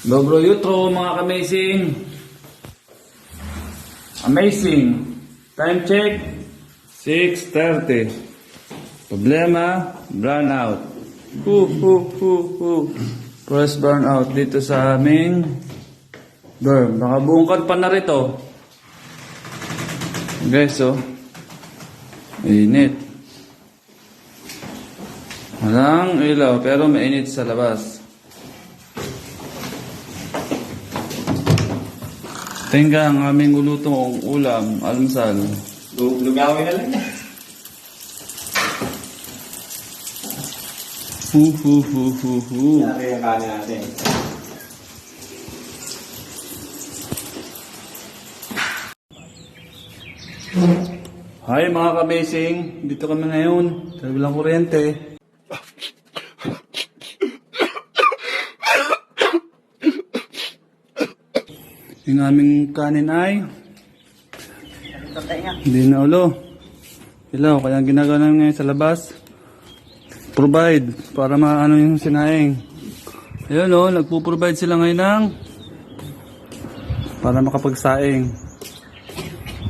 Dobro Yutro mga ka-amazing. Amazing. Time check. 6:30. Problema, burnout. First burnout dito sa aming berm. Nakabungkad pa na rito. Guys, oh. Init. Walang ilaw, pero mainit sa labas. Tingga ang aming ulutong ulam, almusal. Lugawin na lang yan. Yari yung kanin natin. Hi mga ka-amazing, dito kami ngayon. Sa walang kuryente. Yung aming kanin ay hindi na ulo. Ilaw, kaya ang ginagawa namin ngayon sa labas, provide para maano yung sinaing. Ayun o, nagpo-provide sila ngayon ng para makapagsaing.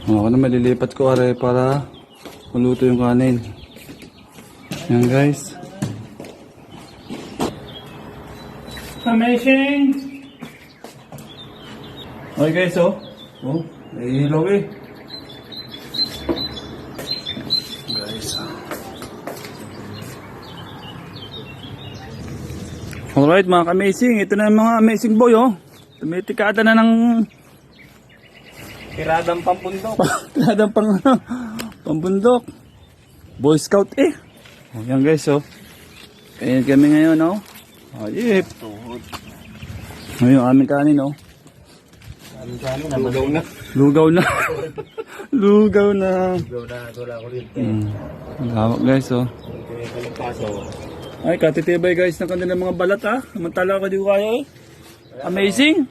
Ako na malilipat ko are para maluto yung kanin. Yan guys. Amazing! Okay guys, oh. Oh, may ilaw eh. Guys. Alright mga ka-amazing. Ito na yung mga amazing boy, oh. Tumitikada na ng Tiradang pampundok. tiradang pambundok. Boy Scout eh. Oh, yan guys, oh. Ayan kami ngayon, oh. Oh, yep. Ngayon, aming kanin, oh. Lugaw na. Lugaw na. Lugaw na. Lugaw na. Wala ko rin. Lawak guys, oh. Paso. Ay, katitibay guys ng kanilang mga balat, ah. Samantala ko di ko kaya, eh. Amazing.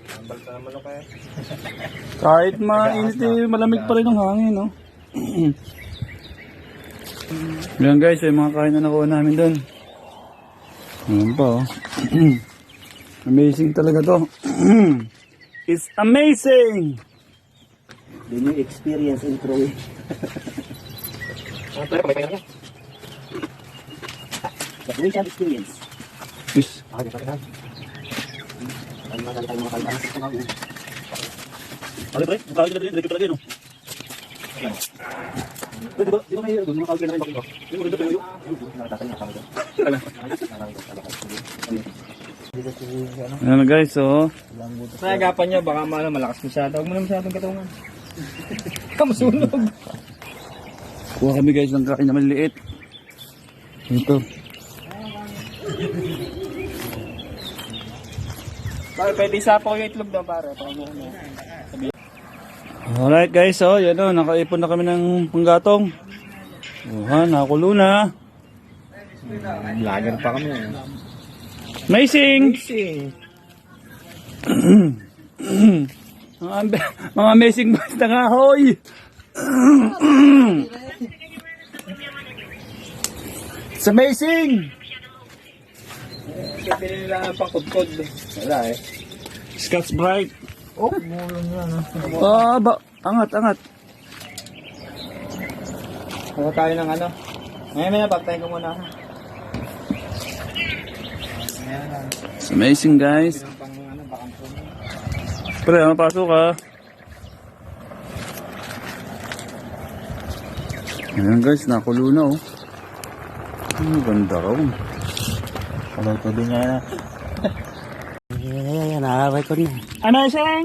Kahit mainit, eh, malamig pa rin ang hangin, no? Yan guys, yung mga kain na nakuha namin doon. Ayan pa, oh. Amazing talaga to. It's amazing! The new experience in Troy. Pero may kaya niya. But we shall experience. Yes. Ano pre? Bukawin ka na rin, talaga no? Di ba may mga kawin na rin bakit ba? Di ba rin ito Ayan guys, oh. sa agapan niya, baka malakas masyado. Huwag mo na masyadong katungan. Kamusunog. Kuha kami guys ng kain na maliliit. Ito. Pare, pwede isapo ko yung itlog daw pare. Alright guys, oh. Yan oh. Nakaipon na kami ng panggatong. Oh, nakakulo na. Vlogger pa kami. Amazing! mga amazing boys na nga, hoy! It's amazing! Pili nila ang pangkudkod. Wala eh. Scotch Bright. Oh, mulong yan. Angat. Kuha tayo ng ano. Ngayon pagtayin ko muna. It's amazing guys. Pre, mapasok ka. Ayan guys, nakulo na oh. Ganda raw. Kalay ko din yan. Yan, nakakaway ko na. Amazing!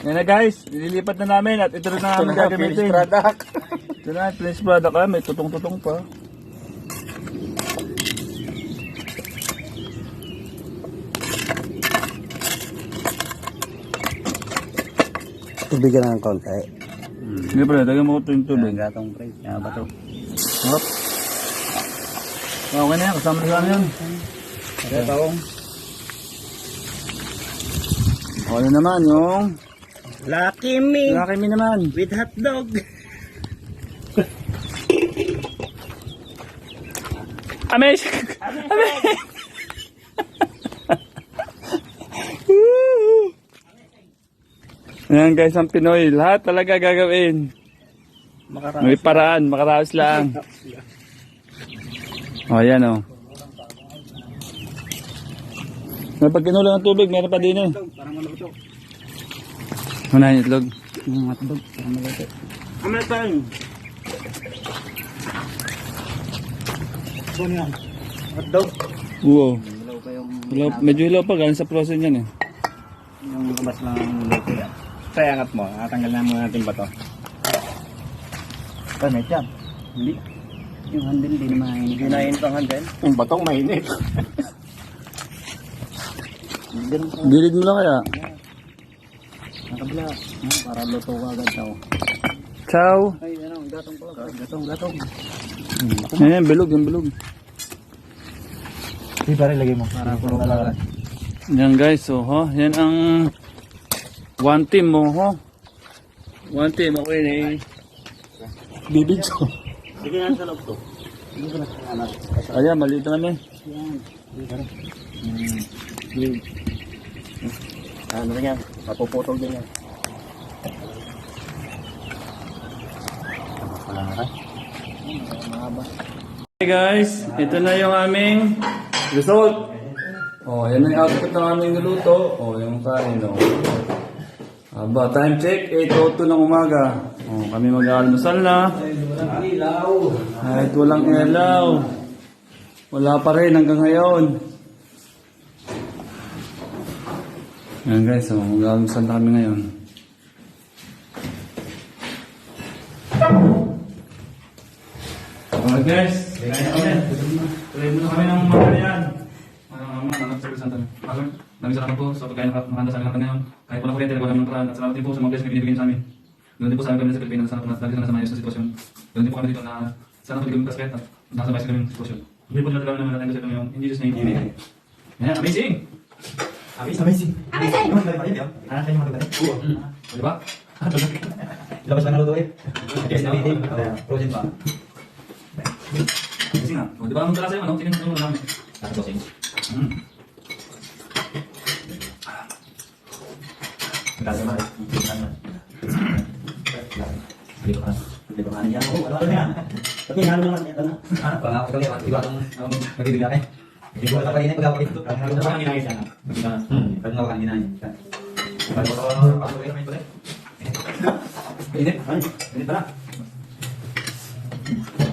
Yan na guys, nililipat na namin at ito na namin gagamitin. Ito na, finished product ah, may tutong-tutong pa. Tubigan ng konti. Hindi pre, dagyan mo ito yung tubig. Gatong pre. Yan ba ito? Hop. Okay na yan, kasama na yan. Okay, taong. Okay na naman yung Lucky me. Lucky me naman. With hot dog. Amazing! Amazing! Ayan guys, ang Pinoy. Lahat talaga gagawin. May paraan, makaraos lang. O, ayan o. May pagkinulang ng tubig, meron pa din eh. Parang maluto. Muna yung itlog. Matbog, parang maluto. Amatan! Ano yan? Hotdog? Oo. Hilaw pa yung... Medyo hilaw pa, galing sa prosen yan eh. Yung kabas lang ang luto yan. Kaya angat mo, natanggal na muna natin ba to? Panit yan. Hindi. Yung handle din mainit. Ginahin pang handle? Yung batong mainit. Gilid mo lang kaya. Nakabla. Para luto ka agad tao. Ciao. Ay, ano, gatong pala. Gatong. Ayan, bilog, yung bilog. Hindi pa rin lagay mo. Para puro talaga. Yan guys, so ho, yan ang one team mo ho. One team, okay na eh. Bibidyo. Sige nga sa loob to. Ayan, maliit na kami. Ano na yan? Papuputol din yan. Hey guys, ito na yung aming result. Oh, yan ang output ng aming niluto. Oh, yung kain, oh. Aba, time check, 8:02 ng umaga. Oh, kami mag-aalmusal na. Kahit walang ilaw. Wala pa rin hanggang ngayon. Yan guys, oh, mag-aalmusal na kami ngayon. Okay guys, tuloy muna kami ng mga yan. Maraming salamat po sa pagkain na makahanda sa amin natin ngayon. Kahit walang kuryente, wala kami ng paraan. At salamat din po sa mga blessing na binibigyan sa amin. Ganun din po sa amin kami sa Pilipinas. Sana po lagi na sa mayos na sitwasyon. Ganun din po kami dito na sana po kami kasket at nasa mayos kami ng sitwasyon. Hindi po nila naman natin kasi kami yung in Jesus name. Amen. Ayan, amazing! Amazing! Ano kayo magagalit? Oo. Di ba? Labas lang naluto eh. Yes, nabitin. Frozen pa. Amazing nga. O, di ba ang talasa yung ano? Tingnan mo namin. Frozen. Kasi mahal. Dito ka. Dito ka niya. Oh, ano yan? Tapi halo naman ito na. Ah, pangako kami iba tong nagibigay kay. Hindi ko ta kanina pagawag ito. Ano ba ang inaayos yan? Ano ba kanina yan? Ano ba ang pagawag namin pala? Init. Init pala.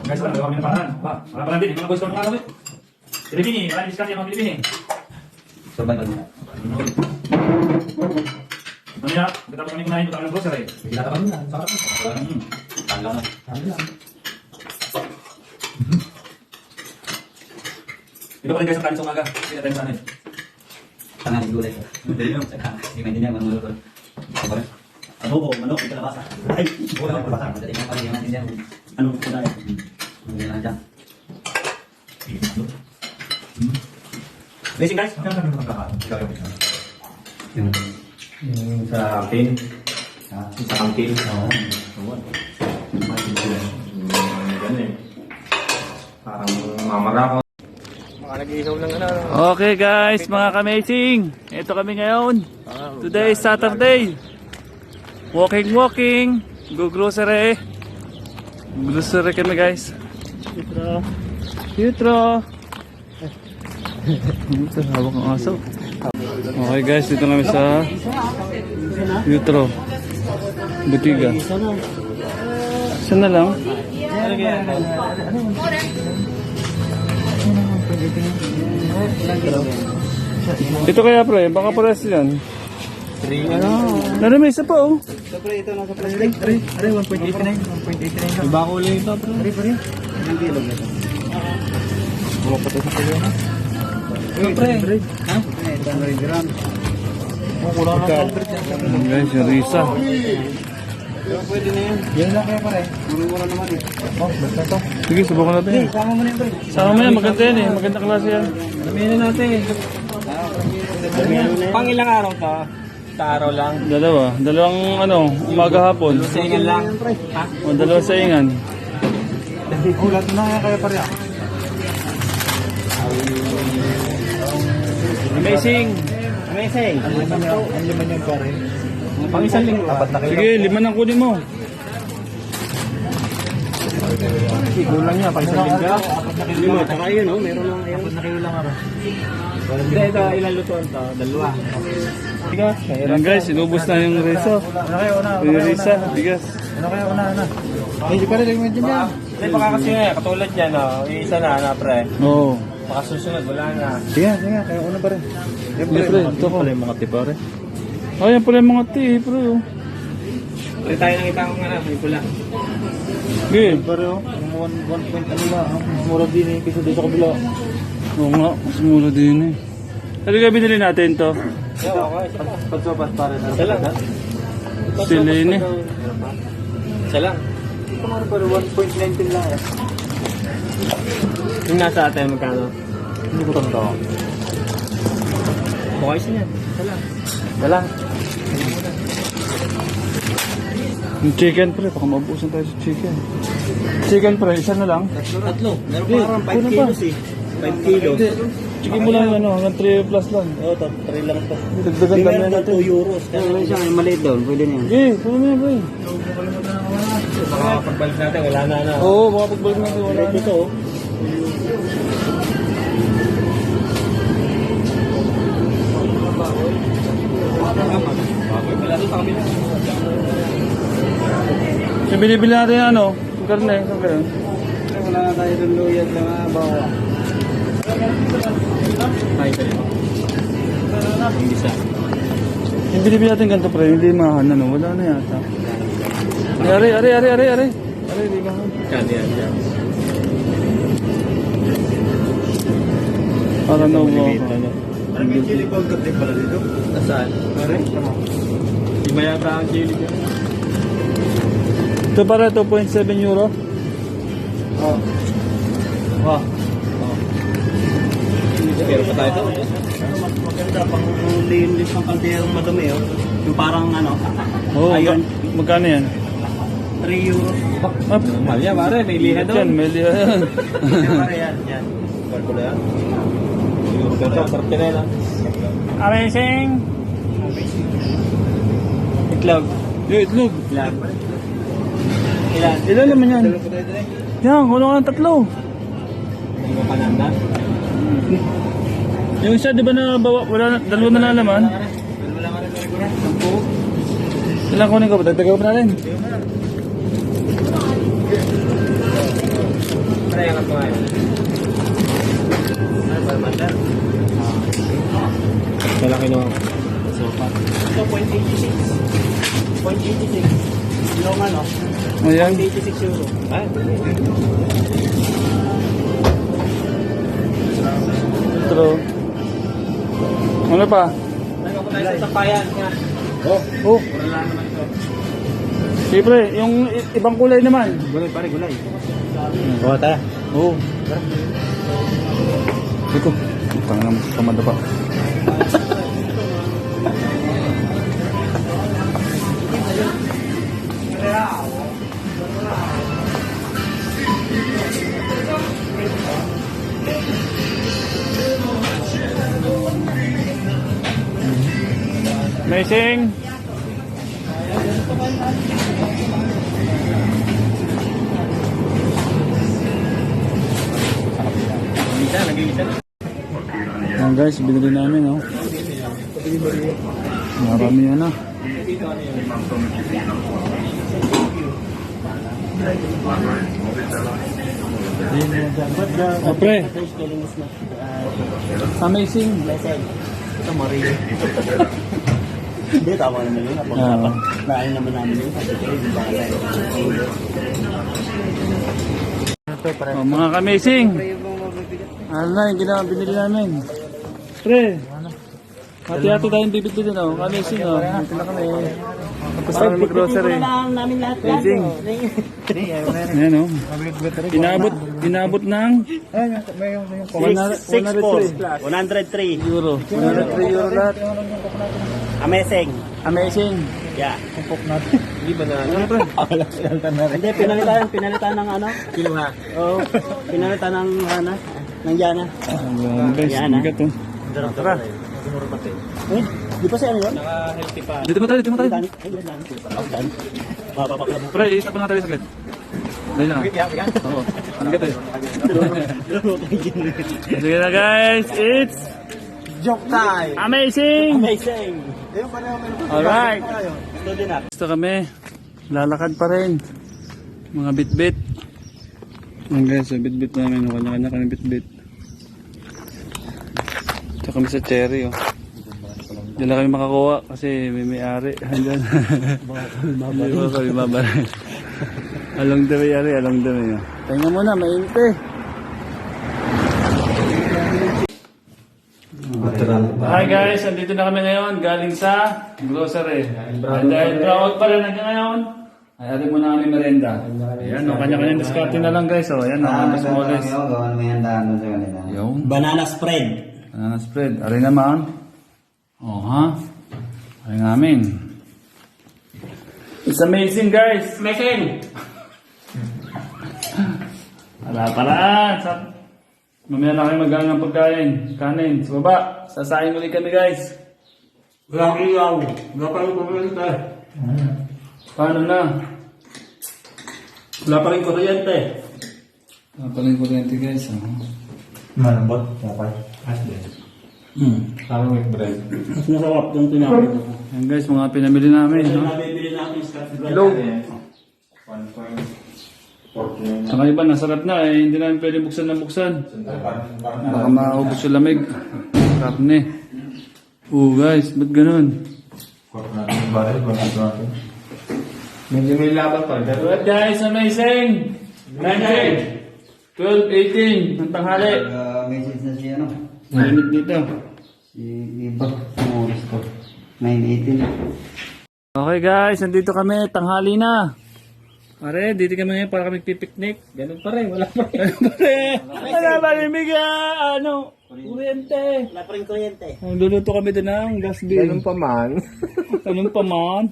Guys, wala kami na paraan. Wala pa lang din. Yung mga boys ko na kami. Pilipini, wala discuss yung mga Pilipini. Survival na. Mamaya, katapos kami kumain, punta kami ng grocery. Bigla ka pa muna, sarap mo. Tanggal na. Ito pa rin guys ang kanin sa umaga. Hindi tayo sa anin. Tangan yung gulay. Hindi yun. Hindi maintindihan kung ano doon. Ano po, manok, ito nabasa. Ay, wala akong nabasa. Madali nga pala, hindi maintindihan. Ano po tayo? Hindi na dyan. Blessing guys. Kaya kami magkakaroon. Yung sa akin. Sa akin. Oo. Ganun eh. Parang mamarako. Okay guys, mga ka-amazing. Ito kami ngayon. Today is Saturday. Walking. Go grocery. Grocery kami guys. Jutro. Ito, hawak ang aso. Okay guys, dito kami sa Jutro Butiga. Saan na lang? Ito kaya pre, baka pares yan. 3 ano? Narin may isa pa oh. Pre, ito nasa plastic. 3, 1.89. Iba ko ulit ito, pre. Pre. Hindi kilo ito. Pumapatay sa kilo na. Pre. Ha? 800 grams. Kulang na Guys, yung Risa. Pwede na yan. Yan lang kaya pare. Mura naman eh. Oh, basta to. Sige, subukan natin yan. Sama mo na yan, pre. Sama mo yan, maganda yan eh. Maganda klase yan. Sabihin na natin. Pang ilang araw to? Sa araw lang. Dalawang umaga hapon. Singan lang. Ha? O, dalawang saingan. Ulat na kaya kaya pare. Amazing. Ang liman yan pare. Pang isang linggo. Apat na Sige, 5 nang kunin mo. Kulang niya, pang isang linggo. Lima, tsaka yun, no? Meron lang yun. Apat na kilo lang ako. Hindi, ito, ilan lutuan to? Dalawa. Bigas. Ayan guys, inubos na yung risa. Ano kayo, una? Yung risa, bigas. Ano kayo, una? Hindi pa rin, medyo niya. Hindi, baka kasi katulad yan, no? Yung isa na, pre. Oo. Baka susunod, wala na. Sige, Kaya una pa rin. Sige, pre, ito ko. Yung mga tipo, pre. Oh, yan pala yung mga tea, pre. Oh. Ulit tayo ng itang nga na, may pula. Sige. Pero, 1 point ano ba? Mura din eh, kasi dito sa kabila. Oo nga, mas mura din eh. Halika, binili natin to. Okay. Pagsobat pa rin. Isa lang. Sila yun eh. Isa lang. Ito nga pero 1.19 lang eh. Yung nasa atin, magkano? Hindi ko tanda. Bukay siya yan. Isa lang. Isa lang. Yung chicken pre, baka maubusan tayo sa chicken. Chicken pre, isa na lang. Tatlo. Meron Eh, parang 5 kulang pa. kilos eh. 5 kilos. Chicken mo lang ano, hanggang 3 plus lang. Oo, 3 lang to. Dagdagan kami na natin. 2 euros. Pero siya, may maliit doon. Pwede na yan. Sige, puno mo yan pre. Baka pagbalik natin, wala na na. Oo, baka pagbalik natin wala na. Ito. Yung binibili natin ano, yung karne, yung kayo. Wala na tayo ng luyag na bawa. Ay, tayo. Yung isa. Yung binibili natin ganito pre, hindi mahan ano, wala na yata. Ari, di ba? Yan. Para na uwa ko. Parang may chili powder din pala dito. Nasaan? Parang? Iba yata ang chili dyan. Ito para 2.7 euro. Oh. Wow. Pero pa tayo ito. Maganda, pang linis ng kanterong madumi. Oh. Yung parang ano. Oo, Ayun. magkano yan? 3 euros. Ah, Mahal yan, pare. May liha doon. yan, may liha yan. Pare, yan. Kalkula yan. Sarap ka na yan. Amazing! Itlog. Yung itlog. Ilan? Ilan? Ilan naman yan? Yan, kulang ka ng 3. Hindi mo pananda? Yung isa, di ba na bawa, wala na, 2 na nalaman? Wala ka rin regular? Ilang kunin ko ba? Dagdagan ko na rin. Pare, yung katuhay. Ano ba naman dyan? Wala kinuha ko. Sopa. Ito, 0.86. 0.86. Yung ano? Ayan. 0.86 euro. Ay, True. Ano pa? ano ko tayo sa sampayan? Oh. Wala naman ito. Siyempre, yung ibang kulay naman. Gulay, pare, gulay. Oo, tayo. Oo. Ito. Tangan mo, tamad pa. Amazing. Isa, nag-iisa. Yan guys, binili namin oh. Marami yan ah. Oh, pre. Amazing. Ito, Mario. Hindi, tama naman yun. Nain naman namin yun. Oh, mga kamazing. Ano na yung ginawa binili namin. Pre. Hati-hati tayong bibit din oh. Amazing oh. Ito na kami. Tapos tayo mag-grocery. namin lahat. Amazing. Ayan oh. Inabot ng 103 euro. 103 euro lahat. Amazing. Amazing. Yeah. Hindi ba na? Ano pre? Hindi, pinalitan ng ano? Kiluha. Oo. Pinalitan ng ano? Ng Yana. Ayan guys, Yan, ah. bigat oh. Tara. Di pa siya ano yun? Dito mo tayo, dito mo tayo. Dani. Ay, Dani. Mapapakla mo. Pre, isa pa nga tayo saglit. Dahil lang. Oo. Ano ka tayo? Sige na guys, it's Joke time! amazing! Amazing! Ayun pa naman. Alright. Ito din ah. Gusto kami, lalakad pa rin. Mga bit-bit. Ang guys, so bit-bit namin. Kanya-kanya kami bit-bit. Ito kami sa cherry, oh. Diyan na kami makakuha kasi may-ari. Andyan. Hindi ko kami babalik. Along the way, ari. Along the way. Oh. Pahinga muna, mainit eh. Hi guys, andito na kami ngayon. Galing sa grocery. Dahil proud pa rin hanggang ngayon. Ay, atin muna kami merenda. Ayan, o, kanya-kanya diskarte na lang guys. O, ayan, o, mas moles. Gawan mo yan daan mo sa kanila. Yung Banana spread. banana spread. Aray naman. O, ha? Aray namin. It's amazing guys. Amazing! Wala pala. Mamaya na kayo mag-aang ng pagkain. Kanin, sa baba. Sasayin ulit kami guys. Walang ilaw. Wala pa rin kuryente. Paano na? Wala pa rin kuryente. Paling kuryente guys. Malambot. Kapay. Asli. Parang with bread. Mas masarap yung tinapay ko. Yan guys, mga pinamili namin. Ito No? nabibili natin Scotch bread. Hello. 1.4. Saka iba, nasarap na eh. Hindi namin pwede buksan ng buksan. Baka maubos yung lamig. Sarap na eh. Guys, ba't ganun? Medyo may laban pa. Alright guys, amazing! 19, 12, 18, ng tanghali. Message na siya, no? Mainit dito. Si Iba. Morris ko. 9:18. Okay guys, nandito kami. Tanghali na. Pare, dito kami ngayon para kami pipiknik. Ganun pa rin. Wala pa rin. Wala pa rin kuryente. Wala pa rin kuryente. Luluto kami doon ng gas bill. Ganun pa man. Ganun pa man.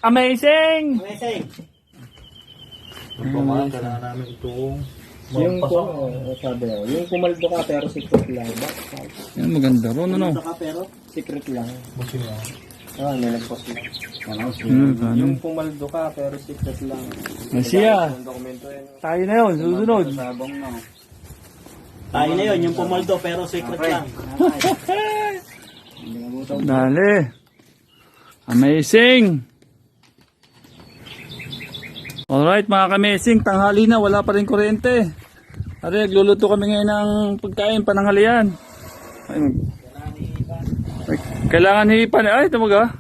Amazing! Amazing. Kailangan namin itong Yung sabi ko, yung kumaldo ka pero secret lang. Yan, maganda ron, ano? Kumaldo ka pero secret lang. busin mo. May nag-post lang. Yung Kumaldo ka pero secret lang. Masya. Yung dokumento yan. Tayo na yun, susunod. Sabong na. Tayo na yun, yung pumaldo pero secret lang. Dali. Amazing. Alright mga kamesing, tanghali na, wala pa rin kuryente. Ari, nagluluto kami ngayon ng pagkain, pananghalian. Ay, kailangan hipan. Ay, tamaga.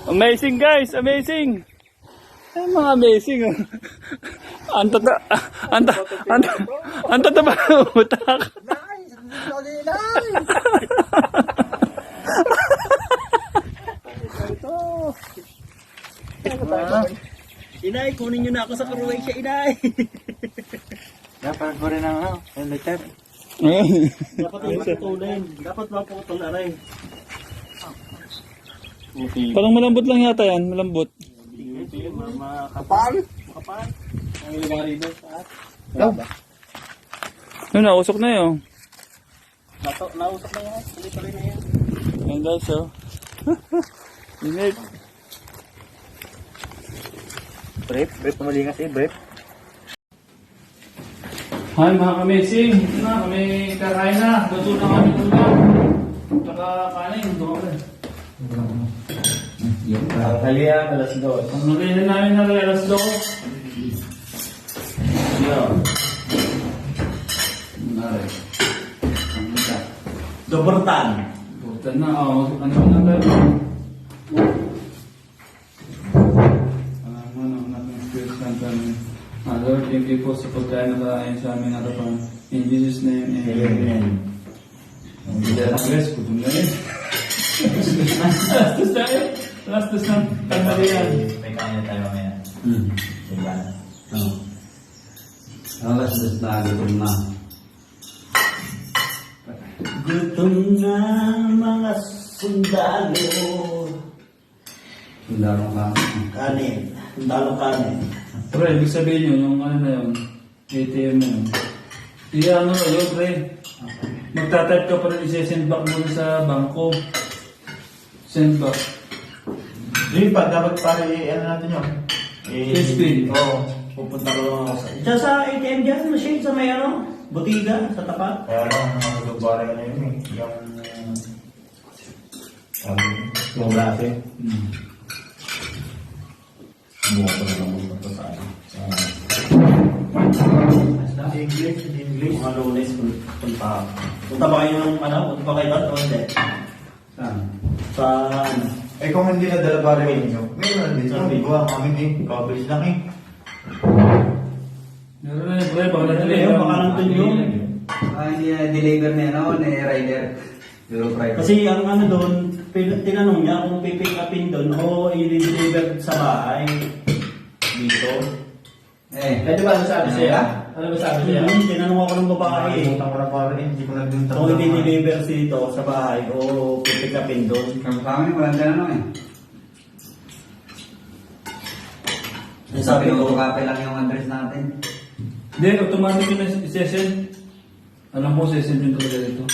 Amazing guys, amazing. Ay, mga amazing. Anta ba utak? Inay, kunin nyo na ako sa Croatia, inay. Dapat ko rin ang letter. Dapat yung matutulin. Dapat maputol na rin. Parang malambot lang yata yan, malambot. Makapal. Makapal. Ang ilibang rito sa at. Yun, nausok na yun. Nausap na yan. Tuloy-tuloy na yan. Yan guys, oh. Init. Brief pamalingas brief. Hi mga kamesing. Ito na, kami kakain na. Luto na kami ulam. Tsaka kanin. Ito kami. Kalian, alas 2. Ang nagainan namin na alas 2. Yan. Nari. Ang ita. Dobrtan. Butan na, oh. Ano na tayo? Lord, thank you po sa pagkain na kakain sa amin harapan. In Jesus' name, amen. Hindi na guys, putum na rin. Lastos na rin. Lastos na. Tanghalian. May kanya tayo mamaya. Diba? Alas dos na, gutom na. Gutom na mga sundalo. Sundalo ka. Kanin. Sundalo kanin. Pero ibig sabihin yun, yung ano na yun, ATM mo. Iya, ano, ayun, pre. Magtatype ka pa rin, isi-send back muna sa bangko. Send back. Hindi pa, dapat pare, ano natin yun? Spin. Oo, pupunta ko lang ako sa... Diyan sa ATM dyan, machine sa may ano, butiga, sa tapat. Kaya lang, nakalugbara ka na yun eh. Yung klase. Buha ko na lang muna ito sa ano. English. Mga lunes, punta. Punta ba kayo ng ano? Punta ba kayo doon o hindi? Saan? Sa ano? Eh kung hindi na dala pare ninyo, meron din. Sabi ko, kami din, coverage lang eh. Meron na, pre. Baka Ayun, na-deliver. baka nandun yung... Hindi na-deliver na yun, ni rider. Euro driver. Kasi ang ano doon, tinanong niya kung pipick upin doon o i-deliver sa bahay. Dito. Eh, di ba ano sabi siya? Ano ba sabi Tinanong ako ng babae. Nakalimutan ko na pare, hindi ko nagdunta. Kung i-deliver dito sa bahay o pipick upin doon. kung sa amin, walang ganun eh. Sabi ko, Autocopy lang yung address natin. Hindi, automatic yun na session. Alam mo, session yun talaga dito.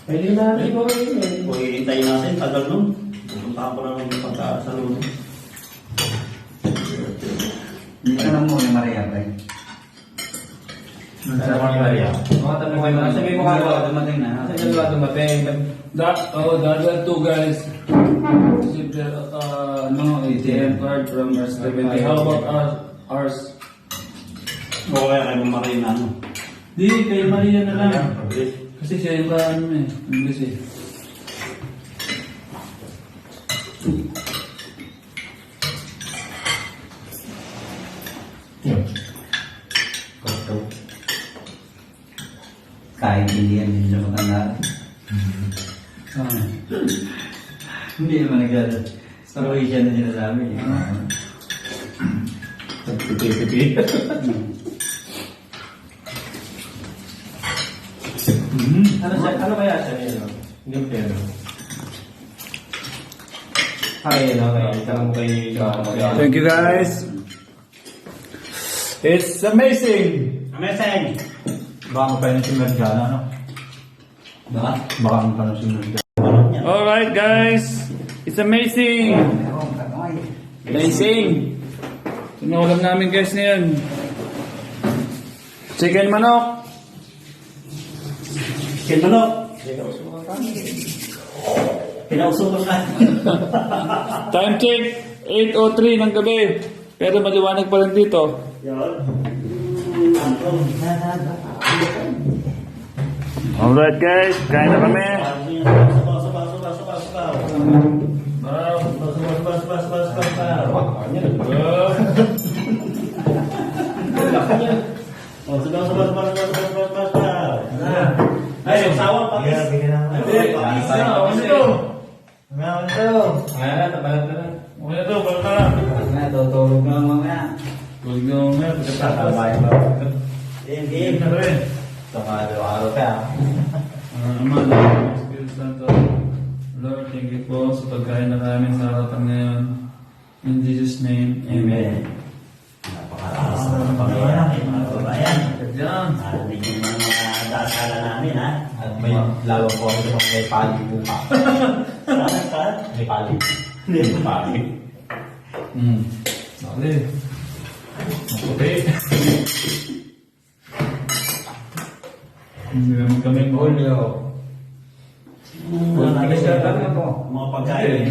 Pwede na natin ko rin eh. kung hihintayin natin, tagal nun. Pupunta ko lang ng pagka sa lunes. Hindi ka lang muna Maria, pre. Sa mga Maria. Mga tanong kayo na. Sabi mo ka ba, dumating na. Saan ba dumating? The other two guys received their ATM card from our 70. How about ours? O kaya kayo mamarin na ano. Di, kay Maria na lang. Kasi siya yung ano eh. English eh. Kahit hindi yan, hindi siya matanda. Saan? Hindi naman nagdala. Sa Croatia na sinasabi. Pipi-pipi. Ano kaya siya yun? Yung pero. Ay, tanong mo kay Thank you guys. It's amazing. Amazing! Baka pa yun si Merjana, no? Baka? Baka pa yun si Merjana. Alright guys. It's amazing. Meron, kakaway. Amazing. Ito na ulam namin guys ngayon. Chicken manok. Kinmanok! Pinausukan ka. Time check. 8:03 ng gabi. Pero maliwanag pa rin dito. Yun. Alright guys. Kain na kami. Ay, sawa pa. Nga, tutulog na mamaya. Lord, thank you po sa pagkain na namin sa harapan ngayon. In Jesus' name, Amen. Napakalakas na Panginoon ay mga kababayan. Diyan. Narinig yung mga dasala namin, ha? At may lalo po ako sa may pali buka. Saan? May pali. Hindi. Pali. Dali. Okay. Hindi naman kami Julio. Mga pagkain.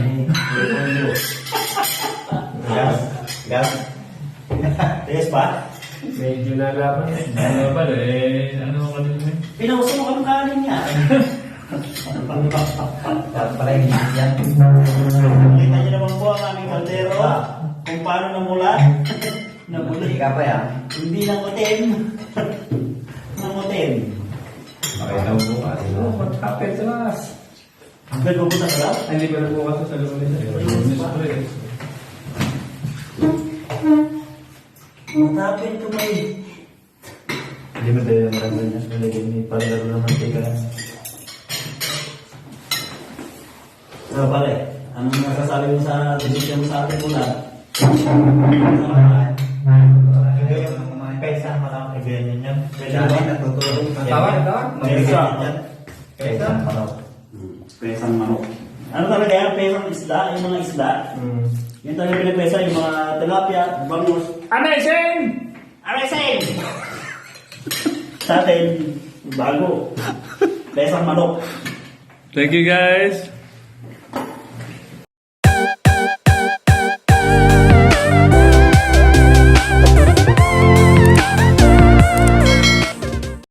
Gas. Tigas pa? Medyo nalaban eh. Ano ba ano ka din eh? Pinauso mo kami kanin niya. Dapat pala yung yan. Nakita niyo naman po ang aming kaldero. Kung paano namula. Hindi ka pa yan. Hindi nangutin. Nangutin. Pakita mo bukas. What happened to us? Hanggang pupunta ka lang? Hindi ba na bukas sa lunes? Matapin ko may... Hindi mo tayo naman niya. Nalagyan ni Palaro naman tika. So, pare, anong masasabi mo sa desisyon mo sa atin mula? Kaysa May ganyan yan. Dati natutulong sa May ganyan yan. Pesang manok. Ano talaga yan? Pesang isda, yung mga isda. Yan talaga pinipesa, yung mga tilapia, bangus. Amazing! Amazing! Sa atin, bago. Pesang manok. Thank you guys.